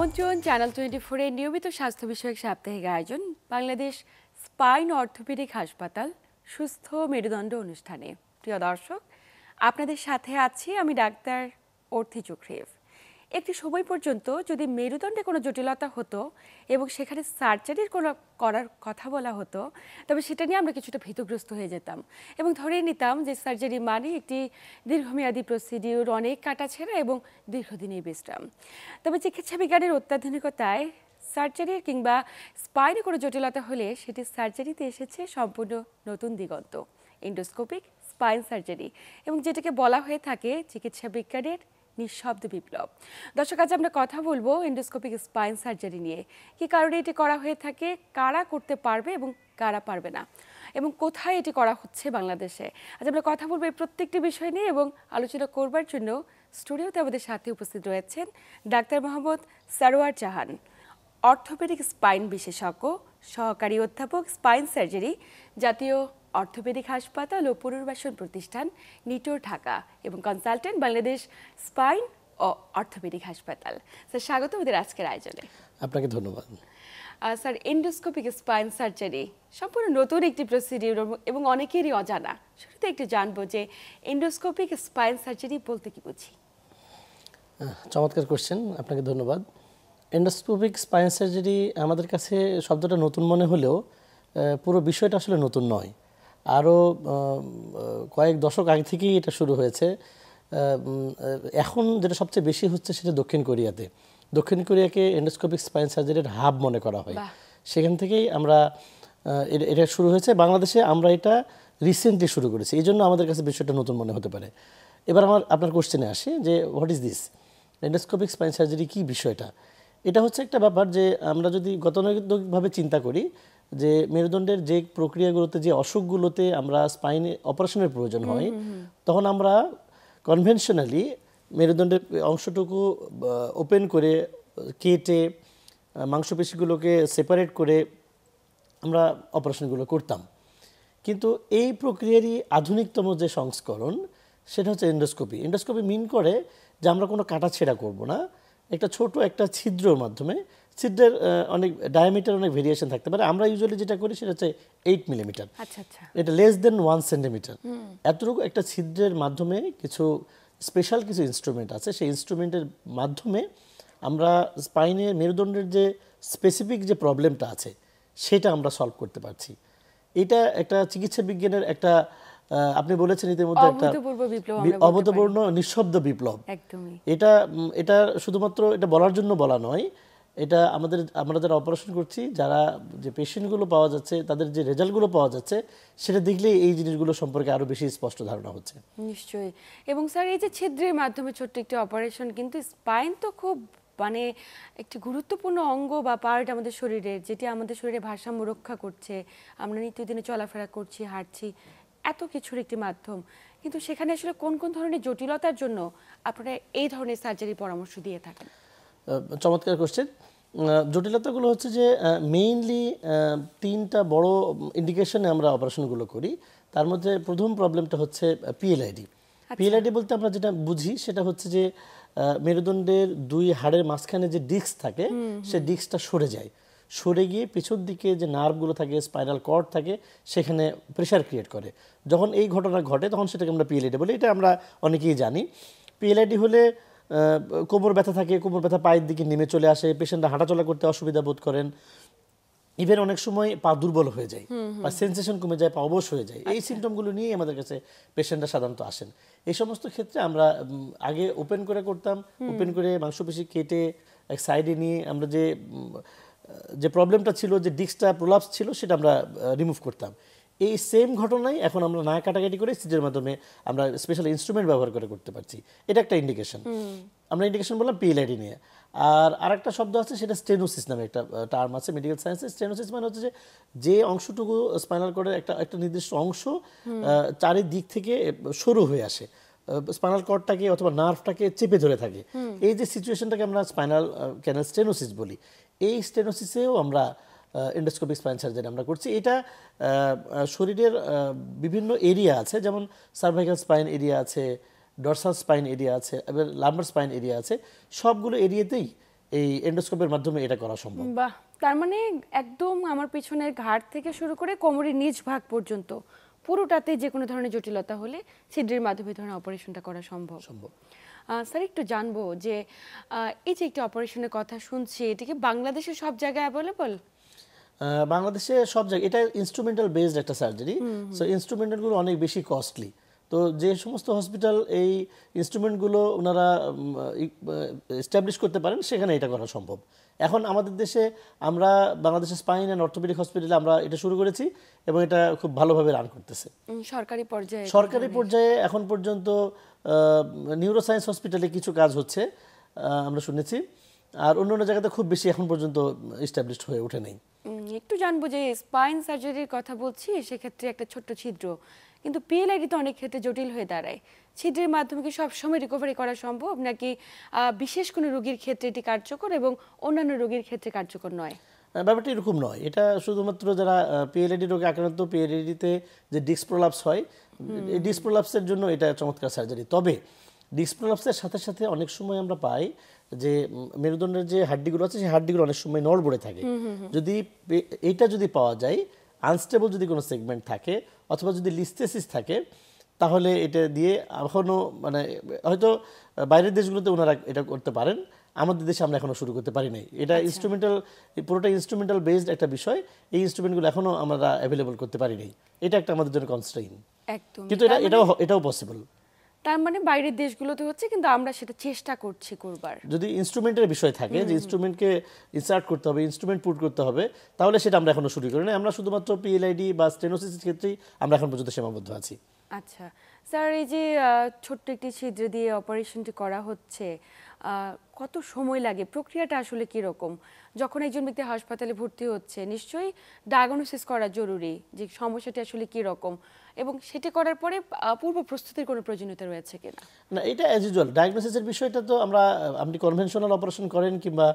আমন্ত্রণ চ্যানেল 24 এর নিয়মিত স্বাস্থ্য বিষয়ক সাপ্তাহিক আয়োজন বাংলাদেশ স্পাইন অর্থোপেডিক হাসপাতাল সুস্থ মেরুদণ্ড অনুষ্ঠানে। প্রিয় দর্শক, আপনাদের সাথে আছি আমি ডাক্তার অর্থি চক্রিয়েভ। একটি সময় পর্যন্ত যদি মেরুদণ্ডে কোনো জটিলতা হতো এবং সেখানে সার্জারির করার কথা বলা হতো, তবে সেটা নিয়ে আমরা কিছুটা ভীতগ্রস্ত হয়ে যেতাম এবং ধরেই নিতাম যে সার্জারি মানে একটি দীর্ঘমেয়াদী প্রসিডিউর, অনেক কাটাছেঁড়া এবং দীর্ঘদিনের বিশ্রাম। তবে চিকিৎসা বিজ্ঞানের অত্যাধুনিকতায় সার্জারি কিংবা স্পাইনে কোনো জটিলতা হলে সেটি সার্জারিতে এসেছে সম্পূর্ণ নতুন দিগন্ত, এন্ডোস্কোপিক স্পাইন সার্জারি, এবং যেটাকে বলা হয়ে থাকে চিকিৎসা বিজ্ঞানের নিঃশব্দ বিপ্লব। দর্শক, আজ আমরা কথা বলবো এন্ডোস্কোপিক স্পাইন সার্জারি নিয়ে। কি কারণে এটি করা হয়ে থাকে, কারা করতে পারবে এবং কারা পারবে না, এবং কোথায় এটি করা হচ্ছে বাংলাদেশে। আজ আমরা কথা বলবো এই প্রত্যেকটি বিষয় নিয়ে এবং আলোচনা করবার জন্য স্টুডিওতে আমাদের সাথে উপস্থিত রয়েছেন ডাক্তার মোহাম্মদ সারোয়ার জাহান, অর্থোপেডিক স্পাইন বিশেষজ্ঞ, সহকারী অধ্যাপক স্পাইন সার্জারি, জাতীয় অর্থোপেডিক হাসপাতাল ও পুনর্বাসন প্রতিষ্ঠান নিটোর, ঢাকা, এবং কনসালটেন্ট বাংলাদেশ স্পাইন ও অর্থোপেডিক হাসপাতাল। স্যার, স্বাগত আমাদের আজকের আয়োজনে। আপনাকে ধন্যবাদ। স্যার, এন্ডোস্কোপিক স্পাইন সার্জারি সম্পূর্ণ নতুন একটি প্রসিডিউর এবং অনেকেরই অজানা। শুরুতে একটু জানবো যে এন্ডোস্কোপিক স্পাইন সার্জারি বলতে কি বুঝি? চমৎকার কোশ্চেন, আপনাকে ধন্যবাদ। এন্ডোস্কোপিক স্পাইন সার্জারি আমাদের কাছে শব্দটা নতুন মনে হলেও পুরো বিষয়টা আসলে নতুন নয়। আরও কয়েক দশক আগে থেকেই এটা শুরু হয়েছে। এখন যেটা সবচেয়ে বেশি হচ্ছে সেটা দক্ষিণ কোরিয়াতে। দক্ষিণ কোরিয়াকে এন্ডোস্কোপিক স্পাইন সার্জারির হাব মনে করা হয়। সেখান থেকেই আমরা এটা শুরু হয়েছে। বাংলাদেশে আমরা এটা রিসেন্টলি শুরু করেছি, এই জন্য আমাদের কাছে বিষয়টা নতুন মনে হতে পারে। এবার আপনার কোশ্চেনে আসি যে what is this endoscopic spine surgery, কী বিষয়টা? এটা হচ্ছে একটা ব্যাপার যে আমরা যদি গতানুগতিকভাবে চিন্তা করি যে মেরুদণ্ডের যে প্রক্রিয়াগুলোতে, যে অসুখগুলোতে আমরা স্পাইনে অপারেশনের প্রয়োজন হয়, তখন আমরা কনভেনশনালি মেরুদণ্ডের অংশটুকু ওপেন করে কেটে মাংসপেশিগুলোকে সেপারেট করে আমরা অপারেশনগুলো করতাম। কিন্তু এই প্রক্রিয়ারই আধুনিকতম যে সংস্করণ সেটা হচ্ছে এন্ডোস্কোপি। এন্ডোস্কোপি মিন করে যে আমরা কোনো কাটাছেঁড়া করব না, একটা ছোট একটা ছিদ্রের মাধ্যমে, ছিদ্রের অনেক ডায়ামিটার, অনেক ভেরিয়েশন থাকতে পারে। আমরা ইউজুয়ালি যেটা করি সেটা হচ্ছে 8 মিলিমিটার, এটা লেস দেন 1 সেন্টিমিটার। এতটুকু একটা ছিদ্রের মাধ্যমে কিছু স্পেশাল কিছু ইনস্ট্রুমেন্ট আছে, সেই ইনস্ট্রুমেন্টের মাধ্যমে আমরা স্পাইনের মেরুদণ্ডের যে স্পেসিফিক যে প্রবলেমটা আছে সেটা আমরা সলভ করতে পারছি। এটা একটা চিকিৎসা বিজ্ঞানের একটা, আপনি বলেছেন ইতিমধ্যে, একটা অভূতপূর্ব নিঃশব্দ বিপ্লব। এটা শুধুমাত্র এটা বলার জন্য বলা নয়, এটা আমরা যারা অপারেশন করছি, যারা যে পেশেন্টগুলো পাওয়া যাচ্ছে, তাদের যে রেজাল্টগুলো পাওয়া যাচ্ছে, সেটা দেখলেই এই জিনিসগুলো সম্পর্কে আরো বেশি স্পষ্ট ধারণা হচ্ছে। নিশ্চয়ই। এবং স্যার, এই যে ছিদ্রের মাধ্যমে ছোট্ট একটি অপারেশন, কিন্তু স্পাইন তো খুব একটি গুরুত্বপূর্ণ অঙ্গ বা পার্ট আমাদের শরীরের, যেটি আমাদের শরীরে ভারসাম্য রক্ষা করছে। আমরা নিত্যদিনে চলাফেরা করছি, হাঁটছি, এত কিছুর একটি মাধ্যম। কিন্তু সেখানে আসলে কোন কোন ধরনের জটিলতার জন্য আপনারা এই ধরনের সার্জারি পরামর্শ দিয়ে থাকেন? চমৎকার কোশ্চেন। জটিলতাগুলো হচ্ছে যে মেইনলি 3টা বড় ইন্ডিকেশনে আমরা অপারেশনগুলো করি। তার মধ্যে প্রথম প্রবলেমটা হচ্ছে পিএলআইডি। পিএলআইডি বলতে আমরা যেটা বুঝি সেটা হচ্ছে যে মেরুদণ্ডের 2 হাড়ের মাঝখানে যে ডিস্ক থাকে, সে ডিস্কটা সরে যায়, সরে গিয়ে পিছন দিকে যে নার্ভগুলো থাকে, স্পাইনাল কর্ড থাকে, সেখানে প্রেশার ক্রিয়েট করে। যখন এই ঘটনা ঘটে তখন সেটাকে আমরা পিএলআইডি বলি। এটা আমরা অনেকেই জানি। পিএলআইডি হলে কোমর ব্যথা থাকে, কোমর ব্যথা পায়ের দিকে নেমে চলে আসে, পেশেন্টরা হাঁটাচলা করতে অসুবিধা বোধ করেন, ইভেন অনেক সময় পা দুর্বল হয়ে যায়, পা সেন্সেশন কমে যায়, পা অবশ হয়ে যায়। এই সিমটমগুলো নিয়েই আমাদের কাছে পেশেন্টরা সাধারণত আসেন। এই সমস্ত ক্ষেত্রে আমরা আগে ওপেন করে করতাম, ওপেন করে মাংসপেশি কেটে এক সাইডে নিয়ে আমরা যে প্রবলেমটা ছিল, যে ডিস্কটা প্রোলাপস ছিল, সেটা আমরা রিমুভ করতাম। এই সেম ঘটনাই এখন আমরা না কাটাকাটি করে সিজের মাধ্যমে আমরা স্পেশাল ইনস্ট্রুমেন্ট ব্যবহার করে করতে পারছি। এটা একটা ইন্ডিকেশন। আমরা ইন্ডিকেশন বললাম পিএলআইডি নিয়ে। আর আরেকটা শব্দ আছে, সেটা স্টেনোসিস নামে একটা টার্ম আছে মেডিকেল সায়েন্সে। স্টেনোসিস মানে হচ্ছে যে অংশটুকু স্পাইনাল কর্ডের একটা নির্দিষ্ট অংশ চারিদিক থেকে সরু হয়ে আসে, স্পাইনাল কর্ডটাকে অথবা নার্ভটাকে চেপে ধরে থাকে। এই যে সিচুয়েশনটাকে আমরা স্পাইনাল ক্যানাল স্টেনোসিস বলি। এই স্টেনোসিসেও আমরা এন্ডোস্কোপিক স্পাইন সার্জারি আমরা করছি। এটা শরীরের বিভিন্ন এরিয়া আছে, যেমন সার্ভাইকাল স্পাইন এরিয়া আছে, ডরসাল স্পাইন এরিয়া আছে, এবার লাম্বার স্পাইন এরিয়া আছে। সবগুলো এরিয়াতেই এই এন্ডোস্কোপের মাধ্যমে এটা করা সম্ভব। বাহ, তার মানে একদম আমার পিছনের ঘাড় থেকে শুরু করে কোমরের নিচ ভাগ পর্যন্ত পুরোটাতে যে কোনো ধরনের জটিলতা হলে ছিদ্রের মাধ্যমে ধরনের অপারেশনটা করা সম্ভব। স্যার একটু জানবো যে এই যে একটা অপারেশনের কথা শুনছি, এটা কি বাংলাদেশের সব জায়গায় অ্যাভেলেবল? বাংলাদেশে সব জায়গায় এটা ইনস্ট্রুমেন্টাল বেসড একটা সার্জারি, সো ইনস্ট্রুমেন্টালগুলো অনেক বেশি কস্টলি। তো যে সমস্ত হসপিটাল এই ইনস্ট্রুমেন্টগুলো ওনারা এস্টাবলিশ করতে পারেন সেখানে এটা করা সম্ভব। এখন আমাদের দেশে আমরা বাংলাদেশের স্পাইন অ্যান্ড অর্থোপেডিক হসপিটালে আমরা এটা শুরু করেছি এবং এটা খুব ভালোভাবে রান করতেছে। সরকারি পর্যায়ে এখন পর্যন্ত নিউরোসায়েন্স হসপিটালে কিছু কাজ হচ্ছে আমরা শুনেছি, আর অন্য অন্য জায়গাতে খুব বেশি এখন পর্যন্ত এস্টাবলিশড হয়ে ওঠে নেই। একটু জানবো যে স্পাইন সার্জারির কথা বলছি, সেক্ষেত্রে একটা ছোট্ট ছিদ্র, কিন্তু পিএলআইডি তো অনেক ক্ষেত্রে জটিল হয়ে দাঁড়ায়। ছিদ্রের মাধ্যমে কি সবসময় রিকভারি করা সম্ভব, নাকি বিশেষ কোনো রোগীর ক্ষেত্রে এটি কার্যকর এবং অন্যান্য রোগীর ক্ষেত্রে কার্যকর নয়? ব্যাপারটা এরকম নয়, এটা শুধুমাত্র যারা পিএলআইডি রোগে আক্রান্ত, পিএলআইডিতে যে ডিস্ক প্রলাপস হয়, এই ডিস্ক প্রলাপসের জন্য এটা চমৎকার সার্জারি। তবে ডিস্ক প্রলাপসের সাথে সাথে অনেক সময় আমরা পাই যে মেরুদণ্ডের যে হাড্ডিগুলো আছে সেই হাড্ডিগুলো অনেক সময় নড়বড়ে থাকে। যদি এইটা যদি পাওয়া যায়, আনস্টেবল যদি কোনো সেগমেন্ট থাকে অথবা যদি লিস্থেসিস থাকে, তাহলে এটা দিয়ে এখনও মানে হয়তো বাইরের দেশগুলোতে ওনারা এটা করতে পারেন, আমাদের দেশে আমরা এখনো শুরু করতে পারি নাই। এটা ইনস্ট্রুমেন্টাল, পুরোটা ইনস্ট্রুমেন্টাল বেসড একটা বিষয়। এই ইনস্ট্রুমেন্টগুলো এখনো আমরা অ্যাভেলেবল করতে পারি নাই, এটা একটা আমাদের জন্য কনস্ট্রেইন। কিন্তু এটাও পসিবল। তার মানে বাইরের দেশগুলোতে হচ্ছে, কিন্তু আমরা সেটা চেষ্টা করছি করবার। যদি ইনস্ট্রুমেন্টের বিষয় থাকে যে ইনস্ট্রুমেন্টকে ইনসার্ট করতে হবে, ইনস্ট্রুমেন্ট পুট করতে হবে, তাহলে সেটা আমরা এখনো শুরু করি না। আমরা শুধুমাত্র পিএলআইডি বা স্টেনোসিসের ক্ষেত্রেই আমরা এখন পর্যন্ত সীমাবদ্ধ আছি। আচ্ছা স্যার, এই যে ছোট্ট একটি ছিদ্র দিয়ে অপারেশনটি করা হচ্ছে, কত সময় লাগে, প্রক্রিয়াটা আসলে কি রকম? যখন একজন ব্যক্তি হাসপাতালে ভর্তি হচ্ছে, নিশ্চয়ই ডায়াগনোসিস করা জরুরি যে সমস্যাটি আসলে কি রকম, এবং সেটি করার পরে পূর্ব প্রস্তুতির কোনো প্রয়োজনীয়তা রয়েছে কিনা? না, এটা অ্যাজ ইউজুয়াল ডায়াগনোসিসের বিষয়টা তো আমরা, আপনি কনভেনশনাল অপারেশন করেন কিংবা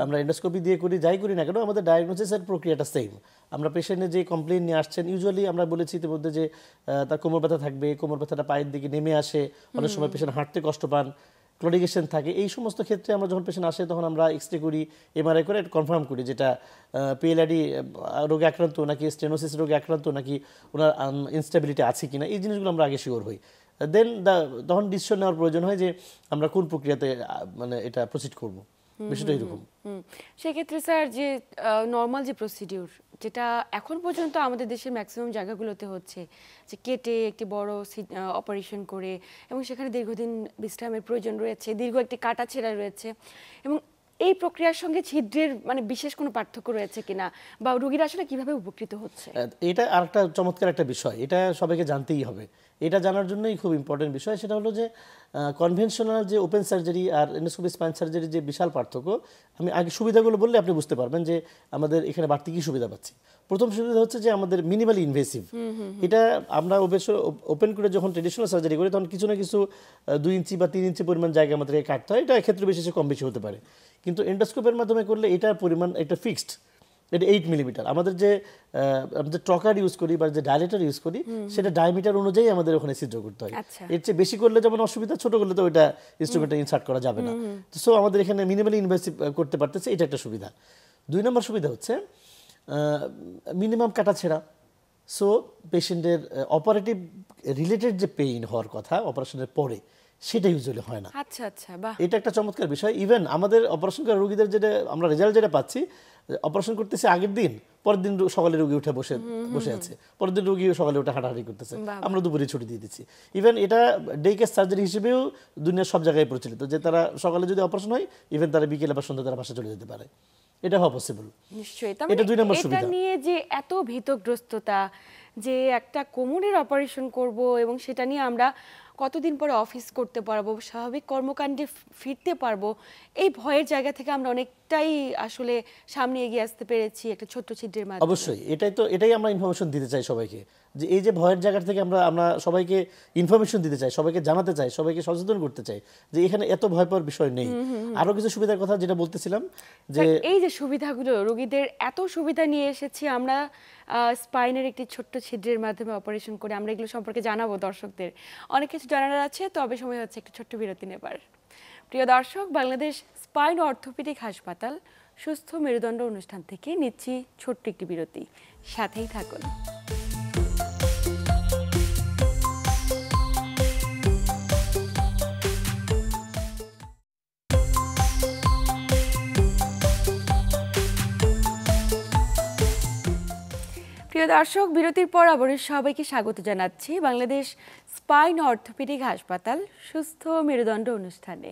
আমরা এন্ডোস্কোপি দিয়ে করি, যাই করি না কেন, আমাদের ডায়াগনোসিসের প্রক্রিয়াটা সেম। আমরা পেশেন্টের যে কমপ্লেইন নিয়ে আসছেন, ইউজুয়ালি আমরা বলেছি ইতিমধ্যে যে তার কোমর ব্যথা থাকবে, কোমর ব্যথাটা পায়ের দিকে নেমে আসে, অনেক সময় পেশেন্ট হাঁটতে কষ্ট পান, ক্লোডিগেশন থাকে। এই সমস্ত ক্ষেত্রে আমরা যখন পেশেন্ট আসে তখন আমরা এক্স রে করি, এমআরআই করে কনফার্ম করি যেটা পিএলআইডি রোগে আক্রান্ত নাকি স্টেনোসিস রোগে আক্রান্ত নাকি ওনার ইনস্টেবিলিটি আছে কিনা, এই জিনিসগুলো আমরা আগে শিওর হই। দেন তখন ডিসিশন নেওয়ার প্রয়োজন হয় যে আমরা কোন প্রক্রিয়াতে মানে এটা প্রসিড করব, বিষয়টা এরকম। সেক্ষেত্রে স্যার যে নর্মাল যে প্রসিডিউর, যেটা এখন পর্যন্ত আমাদের দেশের ম্যাক্সিমাম জায়গাগুলোতে হচ্ছে, যে কেটে একটি বড় অপারেশন করে এবং সেখানে দীর্ঘদিন বিশ্রামের প্রয়োজন রয়েছে, দীর্ঘ একটি কাটা ছেঁড়া রয়েছে, এবং এই প্রক্রিয়ার সঙ্গে ছিদ্রের মানে বিশেষ কোনো পার্থক্য রয়েছে কিনা, বা রোগীরা আসলে কিভাবে উপকৃত হচ্ছে? এটা আরেকটা চমৎকার একটা বিষয়, এটা সবাইকে জানতেই হবে। এটা জানার জন্যই খুব ইম্পর্টেন্ট বিষয়, সেটা হলো যে কনভেনশনাল যে ওপেন সার্জারি আর এন্ডোস্কোপি স্পাইন সার্জারির যে বিশাল পার্থক্য, আমি আগে সুবিধাগুলো বললে আপনি বুঝতে পারবেন যে আমাদের এখানে বাড়তি কী সুবিধা পাচ্ছি। প্রথম সুবিধা হচ্ছে যে আমাদের মিনিমালি ইনভেসিভ। এটা আমরা ওপেন করে যখন ট্রেডিশনাল সার্জারি করি তখন কিছু না কিছু 2 ইঞ্চি বা 3 ইঞ্চি পরিমাণ জায়গা আমাদেরকে কাটতে হয়, এটা ক্ষেত্রে বিশেষে কম বেশি হতে পারে। কিন্তু এন্ডোস্কোপের মাধ্যমে করলে এটার পরিমাণ একটা ফিক্সড, এটা 8 মিলিমিটার। আমাদের যে ট্রকার ইউজ করি বা যে ডাইলেটর ইউজ করি সেটা ডায়ামিটার অনুযায়ী আমাদের ওখানে ছিদ্র করতে হয়। এর চেয়ে বেশি করলে যেমন অসুবিধা, ছোট করলে তো ওইটা ইনস্ট্রুমেন্টে ইনসার্ট করা যাবে না। সো আমাদের এখানে মিনিমালি ইনভেসিভ করতে পারতেছে, এটা একটা সুবিধা। 2 নম্বর সুবিধা হচ্ছে মিনিমাম কাটা ছেঁড়া। সো পেশেন্টের অপারেটিভ রিলেটেড যে পেইন হওয়ার কথা অপারেশনের পরে, সেটা ইউজুয়ালি হয় না। আচ্ছা আচ্ছা, বাহ, এটা একটা চমৎকার বিষয়। ইভেন আমাদের অপারেশন করা রোগীদের যেটা আমরা রেজাল্ট যেটা পাচ্ছি, অপারেশন করতেছে আগের দিন, পরের দিন সকালে রোগী উঠে বসে আছে, পরের দিন রোগী সকালে উঠে হাঁটাহাঁটি করতেছে, আমরা দুপুরে ছুটি দিয়ে দিচ্ছি। ইভেন এটা ডে কেস সার্জারি হিসেবেও দুনিয়ার সব জায়গায় প্রচলিত, যে তারা সকালে যদি অপারেশন হয় ইভেন তারা বিকেলে বা সন্ধ্যা তারা বাসা চলে যেতে পারে, এটা হওয়া পসিবল। নিশ্চয়ই। এটা 2 নম্বর সুবিধা। এটা নিয়ে যে এত ভীতগ্রস্ততা, যে একটা কোমরের অপারেশন করব এবং সেটা নিয়ে আমরা কতদিন পরে অফিস করতে পারবো, স্বাভাবিক কর্মকাণ্ডে ফিরতে পারবো, এই ভয়ের জায়গা থেকে আমরা অনেকটাই আসলে সামনে এগিয়ে আসতে পেরেছি একটা ছোট্ট ছিদ্রের মাধ্যমে। অবশ্যই এটাই আমরা ইনফরমেশন দিতে চাই সবাইকে, যে এই যে ভয়ের জায়গা থেকে আমরা সবাইকে ইনফরমেশন দিতে চাই, সবাইকে জানাতে চাই, সবাইকে সচেতন করতে চাই যে এখানে এত ভয় পাওয়ার বিষয় নেই। আরো কিছু সুবিধার কথা যেটা বলতেছিলাম, যে এই যে সুবিধাগুলো, রোগীদের এত সুবিধা নিয়ে এসেছি আমরা স্পাইনের একটি ছোট্ট ছিদ্রের মাধ্যমে অপারেশন করে, আমরা এগুলো সম্পর্কে জানাবো দর্শকদের। অনেক কিছু জানার আছে, তবে সময় হচ্ছে একটু ছোট্ট বিরতি নেবার। প্রিয় দর্শক, বাংলাদেশ স্পাইন অর্থোপেডিক হাসপাতাল সুস্থ মেরুদণ্ড অনুষ্ঠান থেকে নিচ্ছি ছোট্ট একটি বিরতি, সাথেই থাকুন। প্রিয় দর্শক, বিরতির পর আবারও সবাইকে স্বাগত জানাচ্ছি বাংলাদেশ স্পাইন অর্থোপেডিক হাসপাতাল সুস্থ মেরুদণ্ড অনুষ্ঠানে।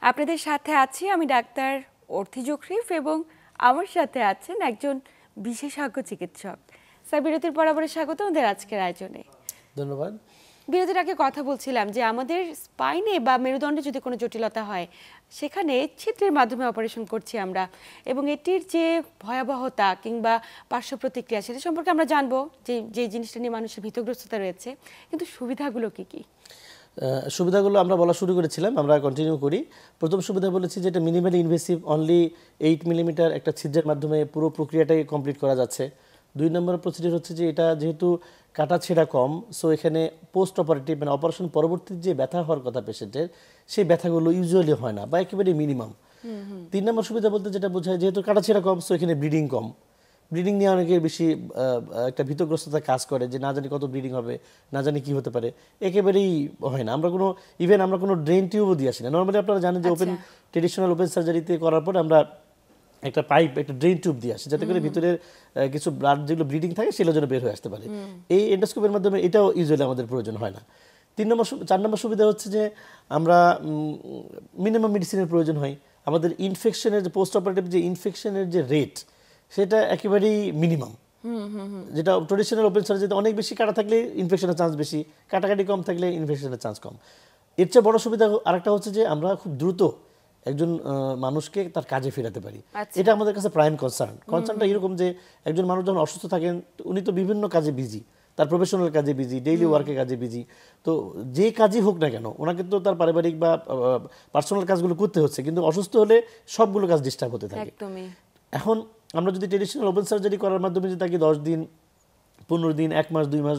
আপনাদের সাথে আছি আমি ডাক্তার অর্থি জখরিফ এবং আমার সাথে আছেন একজন বিশেষজ্ঞ চিকিৎসক। স্যার, বিরতির পর আবারও স্বাগত আমাদের আজকের আয়োজনে। ধন্যবাদ। বিরতির আগে কথা বলছিলাম যে আমাদের স্পাইনে বা মেরুদণ্ডে যদি কোনো জটিলতা হয় সেখানে ছিদ্রের মাধ্যমে অপারেশন করছি আমরা, এবং এটির যে ভয়াবহতা কিংবা পার্শ্ব প্রতিক্রিয়া সেটা সম্পর্কে আমরা জানবো, যে জিনিসটা নিয়ে মানুষের ভীতগ্রস্ততা রয়েছে, কিন্তু সুবিধাগুলো কি কি? সুবিধাগুলো আমরা বলা শুরু করেছিলাম, আমরা কন্টিনিউ করি। প্রথম সুবিধা বলেছি যে এটা মিনিমালি ইনভেসিভ, অনলি 8 মিলিমিটার একটা ছিদ্রের মাধ্যমে পুরো প্রক্রিয়াটাই কমপ্লিট করা যাচ্ছে। 2 নম্বর প্রসিডিউর হচ্ছে যে এটা যেহেতু কাটা ছেঁড়া কম, সো এখানে পোস্ট অপারেটিভ মানে অপারেশন পরবর্তী যে ব্যথা হওয়ার কথা পেশেন্টের, সেই ব্যথাগুলো ইউজুয়ালি হয় না বা একেবারে মিনিমাম। 3 নম্বর সুবিধা বলতে যেটা বোঝায়, যেহেতু কাটা ছেঁড়া কম, সো এখানে ব্লিডিং কম। ব্লিডিং নিয়ে অনেকের বেশি একটা ভীতগ্রস্ততা কাজ করে যে না জানি কত ব্লিডিং হবে, না জানি কি হতে পারে, একেবারেই হয় না। আমরা কোনো ড্রেন টিউবও দিয়ে আসি না। নর্মালি আপনারা জানেন যে ট্রেডিশনাল ওপেন সার্জারিতে করার পর আমরা একটা পাইপ, একটা ড্রেন টিউব দিয়ে আসি, যাতে করে ভিতরে কিছু ব্লাড যেগুলো ব্লিডিং থাকে সেগুলো যেন বের হয়ে আসতে পারে। এই এন্ডোস্কোপের মাধ্যমে এটাও ইউজুয়ালি আমাদের প্রয়োজন হয় না। 4 নম্বর সুবিধা হচ্ছে যে আমরা মিনিমাম মেডিসিনের প্রয়োজন হয়। আমাদের ইনফেকশনের যে পোস্ট অপারেটিভ যে ইনফেকশনের যে রেট, সেটা একেবারেই মিনিমাম। যেটা ট্রেডিশনাল ওপেন সার্জারিতে অনেক বেশি কাটা থাকলে ইনফেকশনের চান্স বেশি, কাটাকাটি কম থাকলে ইনফেকশনের চান্স কম। এর চেয়ে বড় সুবিধা আরেকটা হচ্ছে যে আমরা খুব দ্রুত একজন মানুষকে তার কাজে ফেরাতে পারি। এটা আমাদের কাছে প্রাইম কনসার্নটা এরকম যে একজন মানুষ যখন অসুস্থ থাকেন, উনি তো বিভিন্ন কাজে বিজি, তার প্রফেশনাল কাজে বিজি, ডেইলি ওয়ার্কের কাজে বিজি। তো যে কাজই হোক না কেন, ওনাকে তো তার পারিবারিক বা পার্সোনাল কাজগুলো করতে হচ্ছে, কিন্তু অসুস্থ হলে সবগুলো কাজ ডিস্টার্ব হতে থাকে। এখন আমরা যদি ট্রেডিশনাল ওপেন সার্জারি করার মাধ্যমে যদি তাকে 10 দিন, 15 দিন, 1 মাস, 2 মাস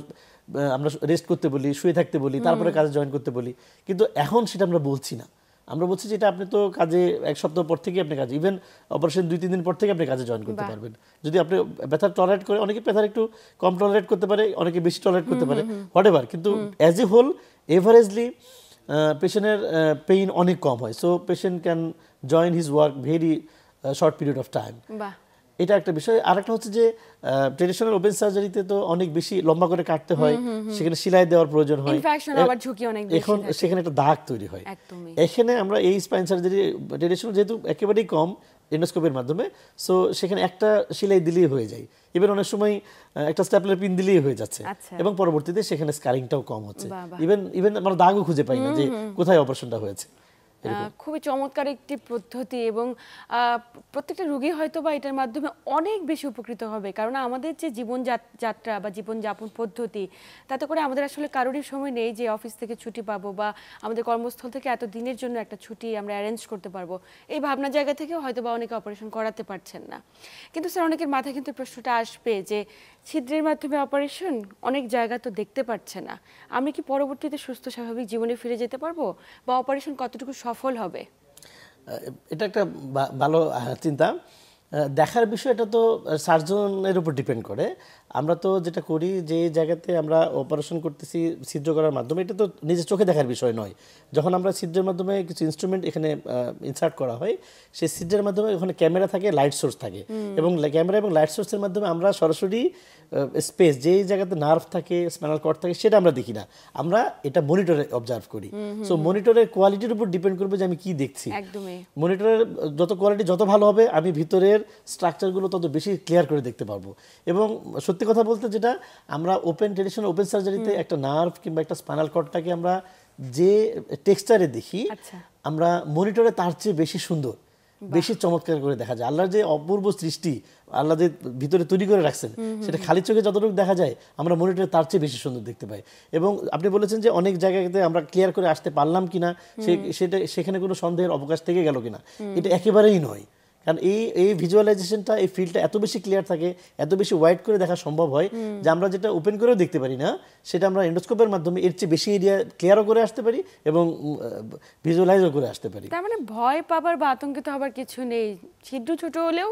আমরা রেস্ট করতে বলি, শুয়ে থাকতে বলি, তারপরে কাজে জয়েন করতে বলি, কিন্তু এখন সেটা আমরা বলছি না। আমরা বলছি যে এটা আপনি তো কাজে 1 সপ্তাহ পর থেকে আপনি কাজে, ইভেন অপারেশন 2-3 দিন পর থেকে আপনি কাজে জয়েন করতে পারবেন। যদি আপনি ব্যথা টলারেট করে, অনেকে ব্যথার একটু কম টলারেট করতে পারে, অনেকে বেশি টলারেট করতে পারে, হোয়াটএভার, কিন্তু অ্যাজ এ হোল এভারেজলি পেশেন্টের পেইন অনেক কম হয়। So patient can join his work very short period of time. এটা একটা বিষয়। আরেকটা হচ্ছে যে ট্রেডিশনাল ওপেন সার্জারিতে তো অনেক বেশি লম্বা করে কাটতে হয়, সেখানে সেলাই দেওয়ার প্রয়োজন হয়, এখন সেখানে একটা দাগ তৈরি হয়। এখানে আমরা এই স্পাইন সার্জারি ট্রেডিশনাল যেহেতু একেবারেই কম এন্ডোস্কোপের মাধ্যমে, সো সেখানে একটা সেলাই দিলেই হয়ে যায়, ইভেন অনেক সময় একটা স্ট্যাপলার পিন দিলেই হয়ে যাচ্ছে, এবং পরবর্তীতে সেখানে স্কারিংটাও কম হচ্ছে, ইভেন আমরা দাগও খুঁজে পাই না যে কোথায় অপারেশনটা হয়েছে। খুবই চমৎকার একটি পদ্ধতি, এবং প্রত্যেকটা রোগী হয়তো বা এটার মাধ্যমে অনেক বেশি উপকৃত হবে, কারণ আমাদের যে জীবনযাত্রা বা জীবনযাপন পদ্ধতি, তাতে করে আমাদের আসলে কারোরই সময় নেই যে অফিস থেকে ছুটি পাবো বা আমাদের কর্মস্থল থেকে এত দিনের জন্য একটা ছুটি আমরা অ্যারেঞ্জ করতে পারবো, এই ভাবনা জায়গা থেকেও হয়তো বা অনেকে অপারেশন করাতে পারছেন না। কিন্তু স্যার, অনেকের মাথায় কিন্তু প্রশ্নটা আসবে যে ছিদ্রের মাধ্যমে অপারেশন অনেক জায়গা তো দেখতে পাচ্ছে না, আমি কি পরবর্তীতে সুস্থ স্বাভাবিক জীবনে ফিরে যেতে পারবো, বা অপারেশন কতটুকু সফল হবে? এটা একটা ভালো চিন্তা। দেখার বিষয়টা তো সার্জনের উপর ডিপেন্ড করে। আমরা তো যেটা করি, যে জায়গাতে আমরা অপারেশন করতেছি ছিদ্র করার মাধ্যমে, এটা তো নিজের চোখে দেখার বিষয় নয়। যখন আমরা ছিদ্রের মাধ্যমে কিছু ইনস্ট্রুমেন্ট এখানে ইনসার্ট করা হয়, সেই ছিদ্রের মাধ্যমে ওখানে ক্যামেরা থাকে, লাইট সোর্স থাকে, এবং ক্যামেরা এবং লাইট সোর্সের মাধ্যমে আমরা সরাসরি স্পেস, যেই জায়গাতে নার্ভ থাকে, স্পাইনাল কর্ড থাকে, সেটা আমরা দেখি না, আমরা এটা মনিটরে অবজার্ভ করি। সো মনিটরের কোয়ালিটির উপর ডিপেন্ড করবে যে আমি কি দেখছি। মনিটরের যত কোয়ালিটি যত ভালো হবে, আমি ভিতরের স্ট্রাকচারগুলো তত বেশি ক্লিয়ার করে দেখতে পারবো। এবং সত্যি কথা বলতে, যেটা আমরা ট্রেডিশনাল ওপেন সার্জারিতে একটা নার্ভ কিংবা একটা স্পাইনাল কর্ডটাকে আমরা যে টেক্সচারে দেখি, আমরা মনিটরে তার চেয়ে বেশি সুন্দর, বেশি চমৎকার করে দেখা যায়। আল্লাহর যে অপূর্ব সৃষ্টি, আল্লাহ যে ভিতরে তৈরি করে রাখছেন, সেটা খালি চোখে যতটুকু দেখা যায়, আমরা মনিটরে তার চেয়ে বেশি সুন্দর দেখতে পাই। এবং আপনি বলেছেন যে অনেক জায়গাতে আমরা ক্লিয়ার করে আসতে পারলাম কিনা, সেখানে কোনো সন্দেহের অবকাশ থেকে গেল কিনা, এটা একেবারেই নয়। কারণ এই ভিজুয়ালাইজেশনটা, এই ফিল্ডটা এত বেশি ক্লিয়ার থাকে, এত বেশি ওয়াইড করে দেখা সম্ভব হয় যে আমরা যেটা ওপেন করেও দেখতে পারি না, সেটা আমরা এন্ডোস্কোপের মাধ্যমে এর চেয়ে বেশি এরিয়া ক্লিয়ারও করে আসতে পারি এবং ভিজুয়ালাইজও করে আসতে পারি। তার মানে ভয় পাবার বা আতঙ্কিত হবার কিছু নেই। ছিদ্র ছোট হলেও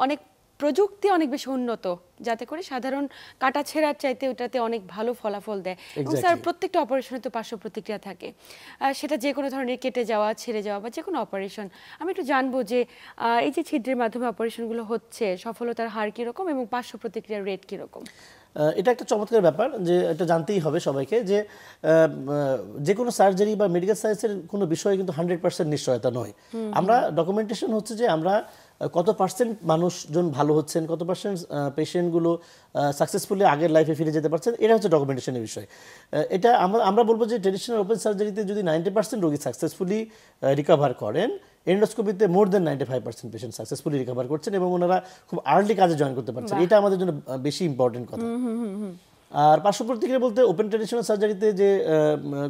অনেক প্রযুক্তি অনেক বেশি উন্নত, যাতে করে সাধারণ কাটা ছেঁড়ার চাইতে ওটাতে অনেক ভালো ফলাফল দেয়। এবং স্যার প্রত্যেকটা অপারেশনে তো পার্শ্ব প্রতিক্রিয়া থাকে, সেটা যে কোনো ধরনের কেটে যাওয়া, ছেড়ে যাওয়া বা যে কোনো অপারেশন। আমি একটু জানবো যে এই যে ছিদ্রের মাধ্যমে অপারেশনগুলো হচ্ছে, সফলতার হার কীরকম এবং পার্শ্ব প্রতিক্রিয়ার রেট কীরকম? এটা একটা চমৎকার ব্যাপার যে এটা জানতেই হবে সবাইকে যে যে কোনো সার্জারি বা মেডিকেল সায়েন্সের কোনো বিষয়ে কিন্তু 100% নিশ্চয়তা নয়। আমরা ডকুমেন্টেশন হচ্ছে যে আমরা কত পার্সেন্ট মানুষজন ভালো হচ্ছেন, কত পার্সেন্ট পেশেন্টগুলো সাকসেসফুলি আগের লাইফে ফিরে যেতে পারছেন, এটা হচ্ছে ডকুমেন্টেশনের বিষয়। এটা আমরা বলবো যে ট্রেডিশনাল ওপেন সার্জারিতে যদি 90% রোগী সাকসেসফুলি রিকভার করেন, এন্ডোস্কোপিতে মোর দেন 95% পেশেন্ট সাকসেসফুলি রিকভার করছেন এবং ওনারা খুব আর্লি কাজে জয়েন করতে পারছেন। এটা আমাদের জন্য বেশি ইম্পর্টেন্ট কথা। আর পার্শ্ব প্রতিক্রিয়া বলতে ওপেন ট্রেডিশনাল সার্জারিতে যে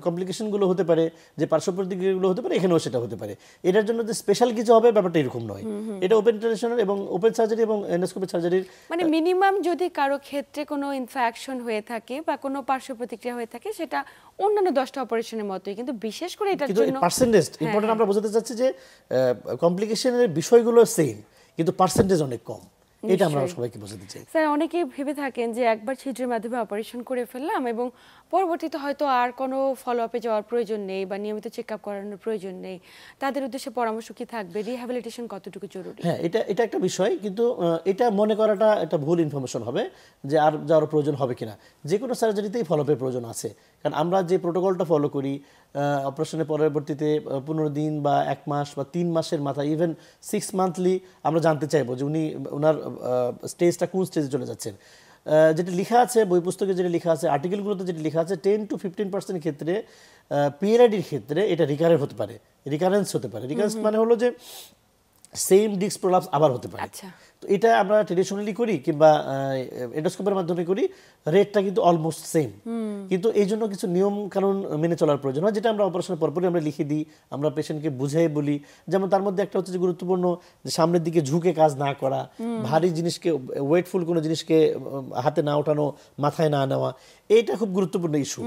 কমপ্লিকেশনগুলো হতে পারে, যে পার্শ্ব প্রতিক্রিয়াগুলো হতে পারে, এখানেও সেটা হতে পারে। এটার জন্য যে স্পেশাল কিছু হবে ব্যাপারটা এরকম নয়। এটা ওপেন ট্রেডিশনাল এবং ওপেন সার্জারি এবং এন্ডোস্কোপি সার্জারির মানে মিনিমাম যদি কারো ক্ষেত্রে কোনো ইনফেকশন হয়ে থাকে বা কোনো পার্শ্ব প্রতিক্রিয়া হয়ে থাকে, সেটা অন্যান্য 10টা অপারেশনের মতোই, কিন্তু বিশেষ করে এটার জন্য পার্সেন্টেজ ইম্পর্টেন্ট। আমরা বোঝাতে চাচ্ছি যে কমপ্লিকেশনের বিষয়গুলো সেম, কিন্তু পার্সেন্টেজ অনেক কম। এটা আমরা সবাইকে বোঝাতে চাই। স্যার অনেকেই ভেবে থাকেন যে একবার ছিদ্রের মাধ্যমে অপারেশন করে ফেললাম এবং পরবর্তীতে হয়তো আর কোনো ফলো আপে যাওয়ার প্রয়োজন নেই বা নিয়মিত চেক আপ করানোর প্রয়োজন নেই। তাদের উদ্দেশ্যে পরামর্শ কি থাকবে? রিহ্যাবিলিটেশন কতটুকু জরুরি? হ্যাঁ, এটা একটা বিষয়, কিন্তু এটা মনে করাটা একটা ভুল ইনফরমেশন হবে যে আর যাওয়ার প্রয়োজন হবে কিনা। যে কোনো সার্জারিতেই ফলো আপের প্রয়োজন আছে, কারণ আমরা যে প্রোটোকলটা ফলো করি অপারেশনের পরবর্তীতে 15 দিন বা 1 মাস বা 3 মাসের মাথায়, ইভেন 6 মান্থলি আমরা জানতে চাইবো যে ওনার স্টেজটা কোন স্টেজে চলে যাচ্ছেন। যেটা লেখা আছে বই পুস্তকে, যেটা লেখা আছে আর্টিকেলগুলোতে, যেটা লেখা আছে 10 to 15% ক্ষেত্রে পিএলআইডির ক্ষেত্রে এটা রিকারেন্স হতে পারে। রিকারেন্স মানে হলো যে সেম ডিস্ক প্রলাপস আবার হতে পারে। তো এটা আমরা ট্রেডিশনালি করি কিংবা এন্ডোস্কোপের মাধ্যমে করি, রেটটা কিন্তু অলমোস্ট সেম। কিন্তু এই জন্য কিছু নিয়ম কানুন মেনে চলার প্রয়োজন হয়, যেটা আমরা অপারেশনের পরপরই আমরা লিখে দিই, আমরা পেশেন্টকে বুঝাই বলি। যেমন তার মধ্যে একটা হচ্ছে যে গুরুত্বপূর্ণ, যে সামনের দিকে ঝুঁকে কাজ না করা, ভারী জিনিসকে, ওয়েটফুল কোনো জিনিসকে হাতে না ওঠানো, মাথায় না নেওয়া, এইটা খুব গুরুত্বপূর্ণ ইস্যু।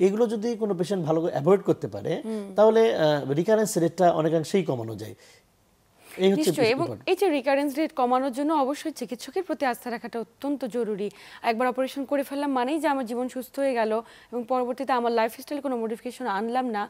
এগুলো যদি কোনো পেশেন্ট ভালো করে অ্যাভয়েড করতে পারে, তাহলে রিকারেন্স রেটটা অনেকাংশেই কমানো যায়। নিশ্চয়ই। এবং এই যে রিকারেন্স রেট কমানোর জন্য অবশ্যই চিকিৎসকের প্রতি আস্থা রাখাটা অত্যন্ত জরুরি। একবার অপারেশন করে ফেললাম মানেই যে আমার জীবন সুস্থ হয়ে গেল এবং পরবর্তীতে আমার লাইফস্টাইল কোনো মডিফিকেশন আনলাম না,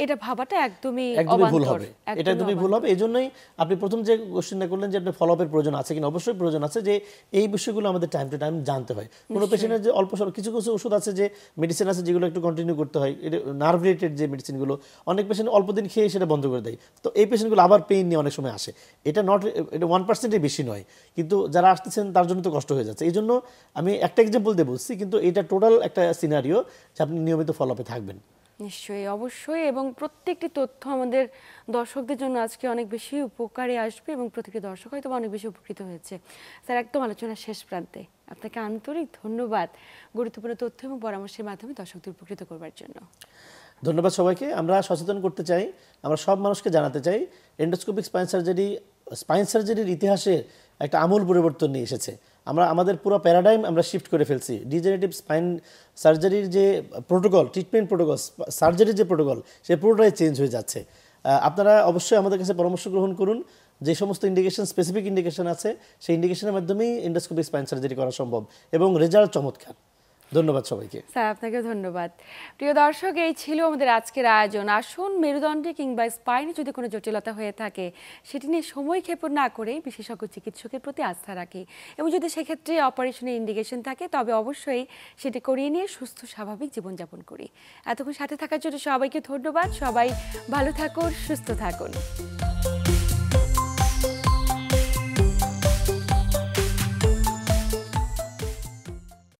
এটা ভাবাটা একদমই ভুল হবে। এটা একদমই ভুল হবে। এই জন্যই আপনি প্রথম যে কোশ্চেনটা করলেন যে আপনি ফলো আপের প্রয়োজন আছে কিনা, অবশ্যই প্রয়োজন আছে। যে এই বিষয়গুলো আমাদের টাইম টু টাইম জানতে হয়। কোনো পেশেন্টের যে অল্প স্বল্প কিছু ওষুধ আছে, যে মেডিসিন আছে যেগুলো একটু কন্টিনিউ করতে হয়, এটা নার্ভ রিলেটেড যে মেডিসিনগুলো, অনেক পেশেন্ট অল্প দিন খেয়ে সেটা বন্ধ করে দেয়। তো এই পেশেন্টগুলো আবার পেইন নিয়ে অনেক সময় আসে। এটা 1%-এর বেশি নয়, কিন্তু যারা আসতেছেন তার জন্য তো কষ্ট হয়ে যাচ্ছে। এই জন্য আমি একটা এক্সাম্পল দিয়ে বলছি, কিন্তু এটা টোটাল একটা সিনারিও যে আপনি নিয়মিত ফলো আপে থাকবেন। নিশ্চয়ই, অবশ্যই। এবং প্রত্যেকটি তথ্য আমাদের দর্শকদের জন্য আজকে অনেক বেশি উপকারে আসবে এবং প্রত্যেকটি দর্শক হয়তো অনেক বেশি উপকৃত হয়েছে। স্যার একদম আলোচনার শেষ প্রান্তে, আপনাকে আন্তরিক ধন্যবাদ গুরুত্বপূর্ণ তথ্য এবং পরামর্শের মাধ্যমে দর্শকদের উপকৃত করবার জন্য। ধন্যবাদ সবাইকে। আমরা সচেতন করতে চাই, আমরা সব মানুষকে জানাতে চাই, এন্ডোস্কোপিক স্পাইন সার্জারির ইতিহাসে একটা আমূল পরিবর্তন নিয়ে এসেছে। আমাদের পুরো প্যারাডাইম আমরা শিফট করে ফেলছি। ডিজেনারেটিভ স্পাইন সার্জারির যে প্রোটোকল, ট্রিটমেন্ট প্রোটোকল, সার্জারির যে প্রোটোকল, সেই পুরোটাই চেঞ্জ হয়ে যাচ্ছে। আপনারা অবশ্যই আমাদের কাছে পরামর্শ গ্রহণ করুন। যে সমস্ত ইন্ডিকেশন, স্পেসিফিক ইন্ডিকেশন আছে, সেই ইন্ডিকেশনের মাধ্যমেই এন্ডোস্কোপিক স্পাইন সার্জারি করা সম্ভব এবং রেজাল্ট চমৎকার। ধন্যবাদ সবাইকে। স্যার আপনাকে ধন্যবাদ। প্রিয় দর্শক, এই ছিল আমাদের আজকের আয়োজন। আসুন, মেরুদণ্ডে কিংবা স্পাইনে যদি কোনো জটিলতা হয়ে থাকে, সেটি নিয়ে সময় ক্ষেপণ না করে বিশেষজ্ঞ চিকিৎসকের প্রতি আস্থা রাখি এবং যদি সেক্ষেত্রে অপারেশনের ইন্ডিকেশন থাকে, তবে অবশ্যই সেটি করিয়ে নিয়ে সুস্থ স্বাভাবিক জীবনযাপন করি। এতক্ষণ সাথে থাকার জন্য সবাইকে ধন্যবাদ। সবাই ভালো থাকুন, সুস্থ থাকুন।